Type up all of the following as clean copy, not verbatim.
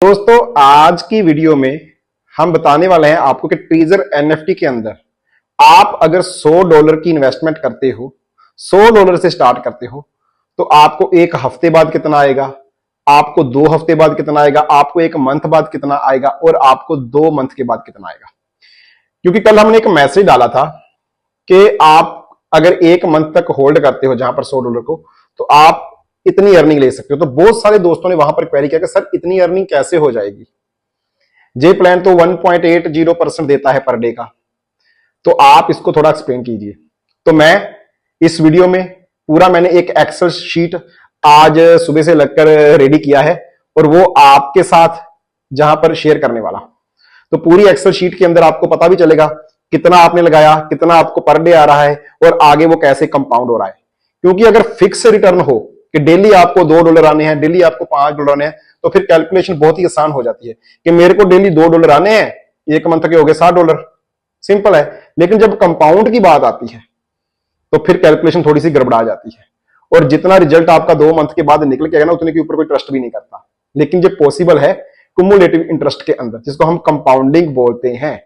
दोस्तों आज की वीडियो में हम बताने वाले हैं आपको कि ट्रीजर एनएफटी के अंदर आप अगर $100 की इन्वेस्टमेंट करते हो, $100 से स्टार्ट करते हो तो आपको एक हफ्ते बाद कितना आएगा, आपको 2 हफ्ते बाद कितना आएगा, आपको 1 मंथ बाद कितना आएगा और आपको 2 मंथ के बाद कितना आएगा। क्योंकि कल हमने एक मैसेज डाला था कि आप अगर 1 मंथ तक होल्ड करते हो जहां पर $100 को तो आप इतनी अर्निंग ले सकते हो। तो बहुत सारे दोस्तों ने वहां पर क्वेरी किया कि सर इतनी अर्निंग कैसे हो जाएगी, जे प्लान तो 1.80% देता है पर डे का, तो आप इसको थोड़ा एक्सप्लेन कीजिए। तो मैं इस वीडियो में पूरा मैंने एक एक्सेल शीट आज सुबह से लगकर रेडी किया है और वो आपके साथ जहां पर शेयर करने वाला। तो पूरी एक्सेल शीट के अंदर आपको पता भी चलेगा कितना आपने लगाया, कितना आपको पर डे आ रहा है और आगे वो कैसे कंपाउंड हो रहा है। क्योंकि अगर फिक्स रिटर्न हो कि डेली आपको $2 आने हैं, डेली आपको $5 आने हैं, तो फिर कैलकुलेशन बहुत ही आसान हो जाती है कि मेरे को डेली $2 आने हैं, 1 मंथ के हो गए $60, सिंपल है। लेकिन जब कंपाउंड की बात आती है तो फिर कैलकुलेशन थोड़ी सी गड़बड़ा जाती है और जितना रिजल्ट आपका 2 मंथ के बाद निकल के आएगा ना उतने के ऊपर कोई ट्रस्ट भी नहीं करता। लेकिन जो पॉसिबल है कुमुलेटिव इंटरेस्ट के अंदर, जिसको हम कंपाउंडिंग बोलते हैं,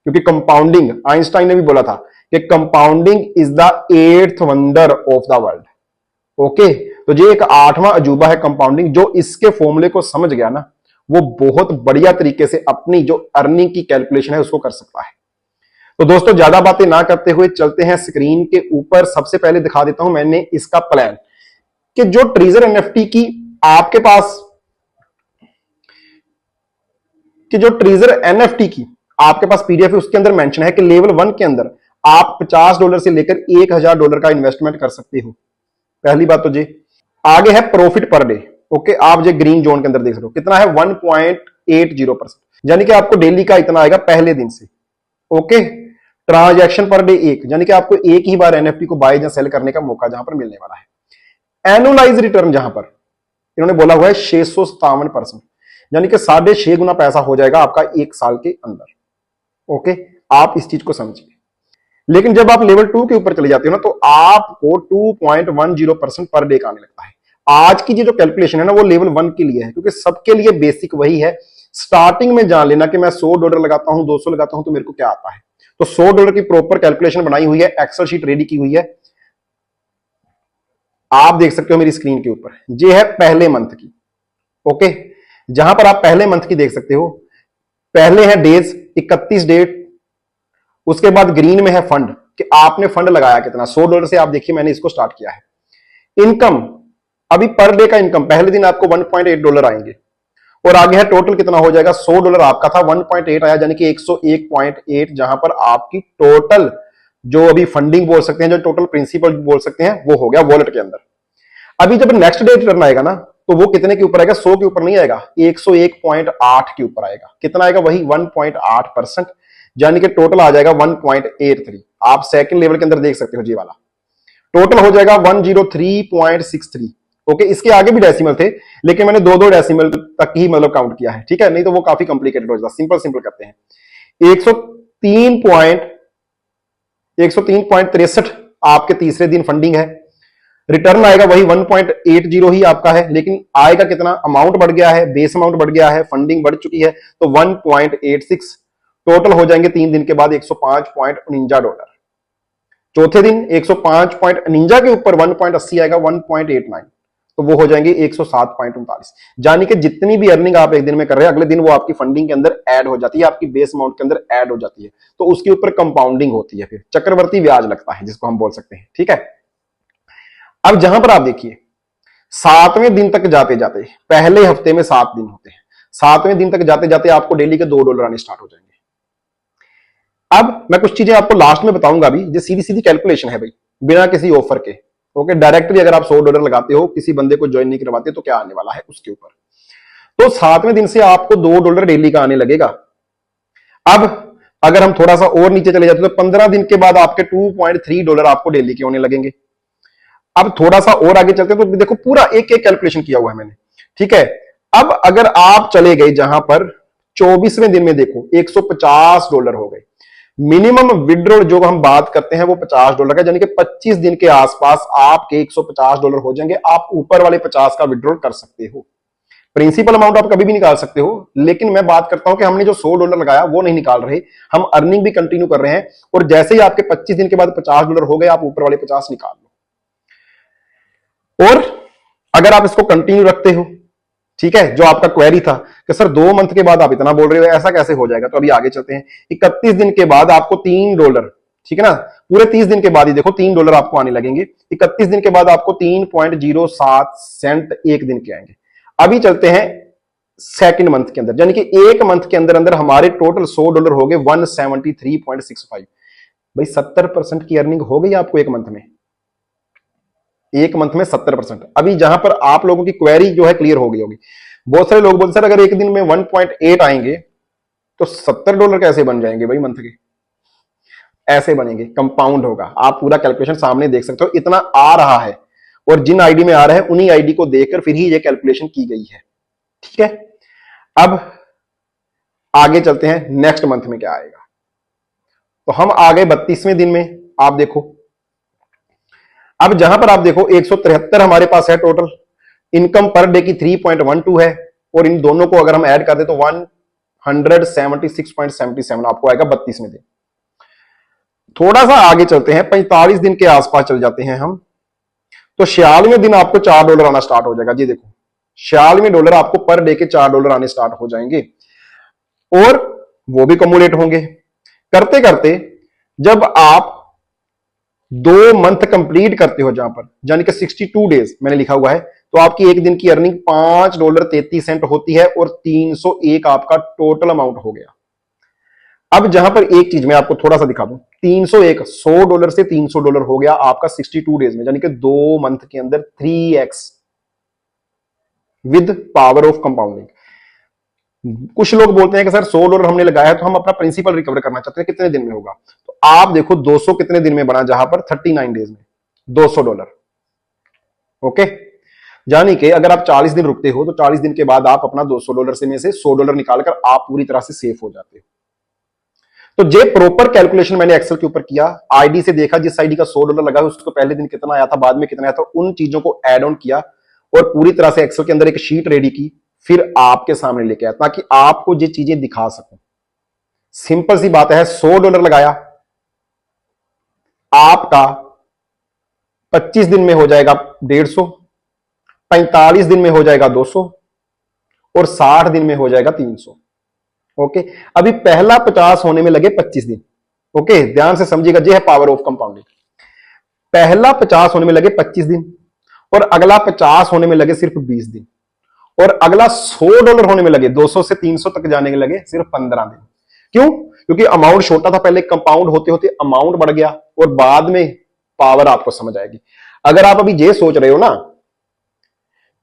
क्योंकि कंपाउंडिंग आइंस्टाइन ने भी बोला था कि compounding is the 8th wonder of the world. Okay, तो ये एक 8वां अजूबा है कंपाउंडिंग। जो इसके फॉर्मूले को समझ गया ना वो बहुत बढ़िया तरीके से अपनी जो अर्निंग की कैलकुलेशन है उसको कर सकता है। तो दोस्तों ज्यादा बातें ना करते हुए चलते हैं स्क्रीन के ऊपर। सबसे पहले दिखा देता हूं मैंने इसका प्लान कि जो ट्रीजर एनएफटी की आपके पास पीडीएफ है उसके अंदर मेंशन है कि लेवल 1 के अंदर आप $50 से लेकर $1000 का इन्वेस्टमेंट कर सकते हो। पहली बात तो जी आगे है प्रॉफिट पर डे। ओके, आप जो ग्रीन जोन के अंदर देख सकते हो कितना है 1.80%, यानी कि आपको डेली का इतना आएगा पहले दिन से। ओके, ट्रांजैक्शन पर डे 1, यानी कि आपको एक ही बार एनएफटी को बाय या सेल करने का मौका जहां पर मिलने वाला है। एनुअलाइज रिटर्न जहां पर इन्होंने बोला हुआ है 657%, यानी कि 6.5 गुना पैसा हो जाएगा आपका 1 साल के अंदर। ओके, आप इस चीज को समझिए। लेकिन जब आप लेवल 2 के ऊपर चले जाते हो ना तो आपको 2.10% पर डे का आने लगता है। आज की जो कैलकुलेशन है ना वो लेवल 1 के लिए है, क्योंकि सबके लिए बेसिक वही है। स्टार्टिंग में जान लेना कि मैं $100 लगाता हूं, 200 लगाता हूं तो मेरे को क्या आता है। तो $100 की प्रॉपर कैलकुलेशन बनाई हुई है, एक्सेल शीट रेडी की हुई है, आप देख सकते हो मेरी स्क्रीन के ऊपर। ये है पहले मंथ की। ओके, जहां पर आप पहले मंथ की देख सकते हो, पहले है डेज 31 डेट, उसके बाद ग्रीन में है फंड कि आपने फंड लगाया कितना। $100 से आप देखिए मैंने इसको स्टार्ट किया है। इनकम अभी पर डे का इनकम पहले दिन आपको $1.8 आएंगे और आगे है टोटल कितना हो जाएगा। $100 आपका था, 1.8 आया, यानी कि 101.8 जहां पर आपकी टोटल जो अभी फंडिंग बोल सकते हैं, जो टोटल प्रिंसिपल बोल सकते हैं, वो हो गया वॉलेट के अंदर। अभी जब नेक्स्ट डे रिटर्न आएगा ना तो वो कितने के ऊपर आएगा, 100 के ऊपर नहीं आएगा, 101.8 के ऊपर आएगा। कितना आएगा, वही 1.8%, यानी कि टोटल आ जाएगा 1.83। आप सेकंड लेवल के अंदर देख सकते हो जी वाला टोटल हो जाएगा 103.63। ओके, इसके आगे भी डेसिमल थे लेकिन मैंने 2 डेसिमल तक ही मतलब काउंट किया है, ठीक है, नहीं तो वो काफी कॉम्प्लिकेटेड हो जाता। सिंपल करते हैं। 103.63 आपके तीसरे दिन फंडिंग है। रिटर्न आएगा वही 1.80 ही आपका है, लेकिन आएगा कितना, अमाउंट बढ़ गया है, बेस अमाउंट बढ़ गया है, फंडिंग बढ़ चुकी है, तो 1.86। टोटल हो जाएंगे 3 दिन के बाद $105.49। चौथे दिन 105.49 के ऊपर 1.80 आएगा, 1.89, तो वो हो जाएंगे 107.39। यानी कि जितनी भी अर्निंग आप एक दिन में कर रहे हैं अगले दिन वो आपकी फंडिंग के अंदर ऐड हो जाती है, आपकी बेस अमाउंट के अंदर ऐड हो जाती है, तो उसके ऊपर कंपाउंडिंग होती है, फिर चक्रवर्ती ब्याज लगता है जिसको हम बोल सकते हैं। ठीक है, अब जहां पर आप देखिए 7वें दिन तक जाते जाते, पहले हफ्ते में 7 दिन होते हैं, 7वें दिन तक जाते जाते आपको डेली के $2 आने स्टार्ट हो जाएंगे। अब मैं कुछ चीजें आपको लास्ट में बताऊंगा भी, जो सीधी सीधी कैलकुलेशन है भाई, बिना किसी ऑफर के। ओके, डायरेक्टली अगर आप $100 लगाते हो, किसी बंदे को ज्वाइन नहीं करवाते, तो क्या आने वाला है उसके ऊपर। तो 7वें दिन से आपको $2 डेली का आने लगेगा। अब अगर हम थोड़ा सा और नीचे चले जाते तो 15 दिन के बाद आपके $2.3 आपको डेली के होने लगेंगे। अब थोड़ा सा और आगे चलते तो देखो पूरा एक एक कैलकुलेशन किया हुआ है मैंने, ठीक है। अब अगर आप चले गए जहां पर 24वें दिन में देखो $150 हो गए। मिनिमम विड्रॉल जो हम बात करते हैं वो $50 का, यानी कि 25 दिन के आसपास आपके $150 हो जाएंगे। आप ऊपर वाले 50 का विड्रॉल कर सकते हो। प्रिंसिपल अमाउंट आप कभी भी निकाल सकते हो, लेकिन मैं बात करता हूं कि हमने जो $100 लगाया वो नहीं निकाल रहे, हम अर्निंग भी कंटिन्यू कर रहे हैं, और जैसे ही आपके 25 दिन के बाद $50 हो गए, आप ऊपर वाले 50 निकाल लो। और अगर आप इसको कंटिन्यू रखते हो, ठीक है, जो आपका क्वेरी था कि सर 2 मंथ के बाद आप इतना बोल रहे हो, ऐसा कैसे हो जाएगा, तो अभी आगे चलते हैं। 31 दिन के बाद आपको $3, ठीक है ना, पूरे 30 दिन के बाद ही देखो $3 आपको आने लगेंगे। 31 दिन के बाद आपको 3.07 सेंट एक दिन के आएंगे। अभी चलते हैं सेकंड मंथ के अंदर, यानी कि एक मंथ के अंदर अंदर हमारे टोटल $100 हो गए 173.65। भाई 70% की अर्निंग हो गई आपको एक मंथ में, एक मंथ में 70%। अभी जहां पर आप लोगों की क्वेरी जो है क्लियर हो गई होगी। बहुत सारे लोग बोलते सर अगर एक दिन में 1.8 आएंगे तो $70 कैसे बन जाएंगे भाई मंथ के? ऐसे बनेंगे, कंपाउंड होगा। आप पूरा कैलकुलेशन सामने देख सकते हो, इतना आ रहा है, और जिन आईडी में आ रहा है उन्हीं आईडी को देखकर फिर ही ये कैलकुलेशन की गई है, ठीक है। अब आगे चलते हैं, नेक्स्ट मंथ में क्या आएगा। तो हम आ गए 32वें दिन में। आप देखो, अब जहां पर आप देखो 173 हमारे पास है टोटल इनकम पर डे की 3.12 है, और इन दोनों को अगर हम ऐड कर दे तो 176.77 आपको आएगा 32वें दिन। थोड़ा सा आगे चलते हैं, 45 दिन के आसपास चल जाते हैं हम, तो 46वें दिन आपको $4 आना स्टार्ट हो जाएगा। जी देखो, $46 आपको पर डे के $4 आने स्टार्ट हो जाएंगे, और वो भी कम्युलेट होंगे करते करते। जब आप 2 मंथ कंप्लीट करते हो, जहां पर यानी कि 62 डेज मैंने लिखा हुआ है, तो आपकी एक दिन की अर्निंग $5.33 होती है, और 301 आपका टोटल अमाउंट हो गया। अब जहां पर एक चीज मैं आपको थोड़ा सा दिखा दूं, 301 $100 से $300 हो गया आपका 62 डेज में, यानी कि 2 मंथ के अंदर 3x with power of compounding. कुछ लोग बोलते हैं कि सर $100 हमने लगाया है तो हम अपना प्रिंसिपल रिकवर करना चाहते हैं, कितने दिन में होगा? तो आप देखो 200 कितने दिन में बना, जहां पर 39 डेज में $200। ओके, यानी कि अगर आप 40 दिन रुकते हो तो 40 दिन के बाद आप अपना $200 से में से $100 निकालकर आप पूरी तरह से सेफ हो जाते हो। तो ये प्रॉपर कैलकुलेशन मैंने एक्सेल के ऊपर किया, आईडी से देखा, जिस आईडी का $100 लगा है उसको पहले दिन कितना आया था, बाद में कितना आया था, उन चीजों को एड ऑन किया, और पूरी तरह से एक्सेल के अंदर एक शीट रेडी की, फिर आपके सामने लेके आया ताकि आपको ये चीजें दिखा सकूं। सिंपल सी बात है, $100 लगाया, आपका 25 दिन में हो जाएगा 150, 45 दिन में हो जाएगा 200, और 60 दिन में हो जाएगा 300। ओके, अभी पहला 50 होने में लगे 25 दिन। ओके, ध्यान से समझिएगा, ये है पावर ऑफ कंपाउंडिंग। पहला 50 होने में लगे 25 दिन, और अगला 50 होने में लगे सिर्फ 20 दिन, और अगला $100 होने में लगे 200 से 300 तक जाने के लगे सिर्फ 15 दिन। क्यों? क्योंकि अमाउंट छोटा था, पहले कंपाउंड होते होते अमाउंट बढ़ गया, और बाद में पावर आपको समझ आएगी। अगर आप अभी ये सोच रहे हो ना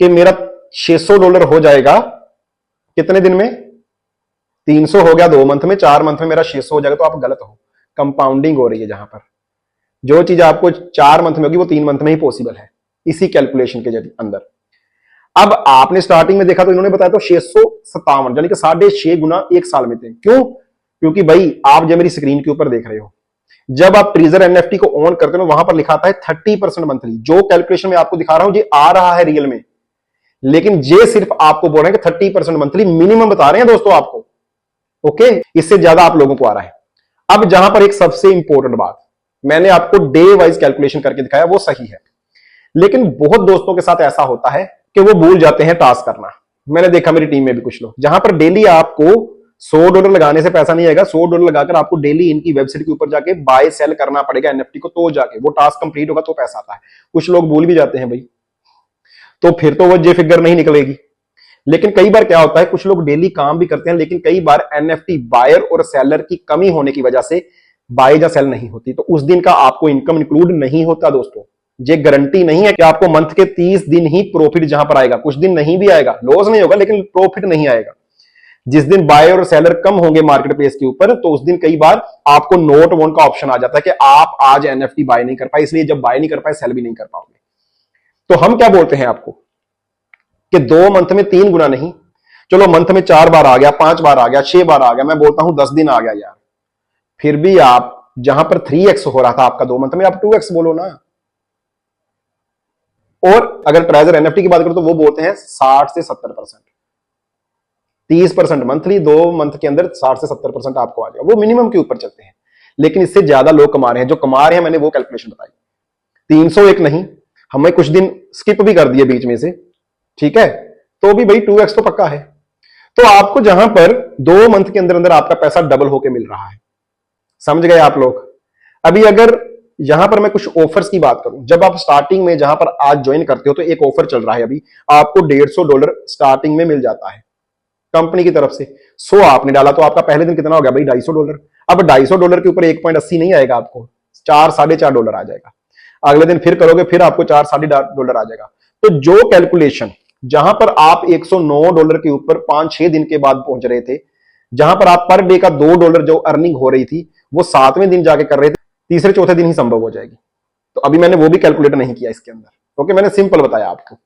कि मेरा $600 हो जाएगा कितने दिन में, 300 हो गया 2 मंथ में, 4 मंथ में मेरा 600 हो जाएगा, तो आप गलत हो। कंपाउंडिंग हो रही है, जहां पर जो चीज आपको 4 मंथ में होगी वो 3 मंथ में ही पॉसिबल है, इसी कैलकुलेशन के अंदर। अब आपने स्टार्टिंग में देखा तो इन्होंने बताया तो 657, यानी कि 6.5 गुना एक साल में थे। क्यों? क्योंकि भाई आप जब मेरी स्क्रीन के ऊपर देख रहे हो, जब आप ट्रीजर एनएफटी को ऑन करते हो वहां पर लिखा आता है 30% मंथली। जो कैलकुलेशन मैं आपको दिखा रहा हूं ये आ रहा है रियल में, लेकिन ये सिर्फ आपको बोल रहे हैं कि 30% मंथली मिनिमम बता रहे हैं दोस्तों आपको। ओके, इससे ज्यादा आप लोगों को आ रहा है। अब जहां पर एक सबसे इंपॉर्टेंट बात, मैंने आपको डे वाइज कैलकुलेशन करके दिखाया, वो सही है, लेकिन बहुत दोस्तों के साथ ऐसा होता है कि वो भूल जाते हैं टास्क करना। मैंने देखा मेरी टीम में भी कुछ लोग, जहां पर डेली आपको $100 लगाने से पैसा नहीं आएगा, $100 लगाकर आपको डेली इनकी वेबसाइट के ऊपर जाके बाय सेल करना पड़ेगा एनएफटी को, तो जाके वो टास्क कंप्लीट होगा तो पैसा आता है। कुछ लोग भूल भी जाते हैं भाई, तो फिर तो वो जे फिगर नहीं निकलेगी। लेकिन कई बार क्या होता है, कुछ लोग डेली काम भी करते हैं, लेकिन कई बार एनएफटी बायर और सेलर की कमी होने की वजह से बाय या सेल नहीं होती, तो उस दिन का आपको इनकम इंक्लूड नहीं होता दोस्तों। ये गारंटी नहीं है कि आपको मंथ के 30 दिन ही प्रॉफिट जहां पर आएगा, कुछ दिन नहीं भी आएगा, लॉस नहीं होगा लेकिन प्रॉफिट नहीं आएगा। जिस दिन बाय और सेलर कम होंगे मार्केट प्लेस के ऊपर, तो उस दिन कई बार आपको नोट वन का ऑप्शन आ जाता है कि आप आज एनएफटी बाय नहीं कर पाए, इसलिए जब बाय नहीं कर पाए सेल भी नहीं कर पाओगे। तो हम क्या बोलते हैं आपको कि 2 मंथ में 3 गुना नहीं, चलो मंथ में 4 बार आ गया, 5 बार आ गया, 6 बार आ गया, मैं बोलता हूं 10 दिन आ गया यार, फिर भी आप जहां पर 3x हो रहा था आपका 2 मंथ में, आप 2x बोलो ना। और अगर ट्रेजर एनएफटी की बात करो तो वो बोलते हैं 60 से 70%। 30% मंथली, 2 मंथ के अंदर 60 से 70% आपको आ जाएगा। वो मिनिमम के ऊपर चलते हैं, लेकिन इससे ज्यादा लोग कमा रहे हैं। जो कमा रहे हैं मैंने वो कैलकुलेशन बताई, 301 नहीं, हमें कुछ दिन स्किप भी कर दिए बीच में से, ठीक है, तो भी भाई 2x तो पक्का है। तो आपको जहां पर 2 मंथ के अंदर अंदर आपका पैसा डबल होके मिल रहा है, समझ गए आप लोग। अभी अगर यहां पर मैं कुछ ऑफर्स की बात करूं, जब आप स्टार्टिंग में जहां पर आज ज्वाइन करते हो तो एक ऑफर चल रहा है अभी, आपको $150 स्टार्टिंग में मिल जाता है कंपनी की तरफ से। 100 आपने डाला तो आपका पहले दिन कितना हो गया भाई, $250। अब $250 के ऊपर 1.80 नहीं आएगा आपको, $4-4.5 आ जाएगा। अगले दिन फिर करोगे, फिर आपको $4-4.5 आ जाएगा। तो जो कैलकुलेशन जहां पर आप $109 के ऊपर 5-6 दिन के बाद पहुंच रहे थे, जहां पर आप पर डे का $2 जो अर्निंग हो रही थी, वो 7वें दिन जाके कर रहे थे, तीसरे चौथे दिन ही संभव हो जाएगी। तो अभी मैंने वो भी कैलकुलेट नहीं किया इसके अंदर, ओके। मैंने सिंपल बताया आपको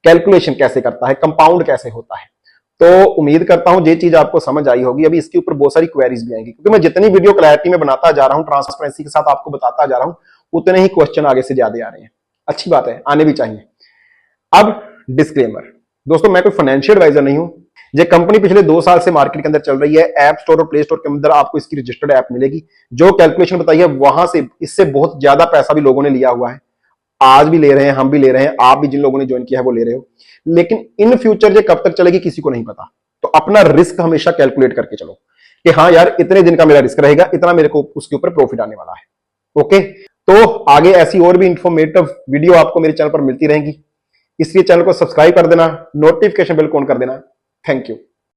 कैलकुलेशन कैसे करता है, कंपाउंड कैसे होता है। तो उम्मीद करता हूं ये चीज आपको समझ आई होगी। अभी इसके ऊपर बहुत सारी क्वेरीज भी आएंगी, क्योंकि मैं जितनी वीडियो क्लैरिटी में बनाता जा रहा हूं, ट्रांसपेरेंसी के साथ आपको बताता जा रहा हूं, उतने ही क्वेश्चन आगे से ज्यादा आ रहे हैं। अच्छी बात है, आने भी चाहिए। अब डिस्क्लेमर, दोस्तों मैं कोई फाइनेंशियल एडवाइजर नहीं हूं। ये कंपनी पिछले 2 साल से मार्केट के अंदर चल रही है। ऐप स्टोर और प्ले स्टोर के अंदर आपको इसकी रजिस्टर्ड ऐप मिलेगी। जो कैलकुलेशन बताई है वहां से इससे बहुत ज्यादा पैसा भी लोगों ने लिया हुआ है, आज भी ले रहे हैं, हम भी ले रहे हैं, आप भी जिन लोगों ने ज्वाइन किया है वो ले रहे हो। लेकिन इन फ्यूचर ये कब तक चलेगी किसी को नहीं पता। तो अपना रिस्क हमेशा कैलकुलेट करके चलो कि हाँ यार इतने दिन का मेरा रिस्क रहेगा, इतना मेरे को उसके ऊपर प्रॉफिट आने वाला है, ओके। तो आगे ऐसी और भी इंफॉर्मेटिव वीडियो आपको मेरे चैनल पर मिलती रहेंगी, इसलिए चैनल को सब्सक्राइब कर देना, नोटिफिकेशन बेल ऑन कर देना। Thank you.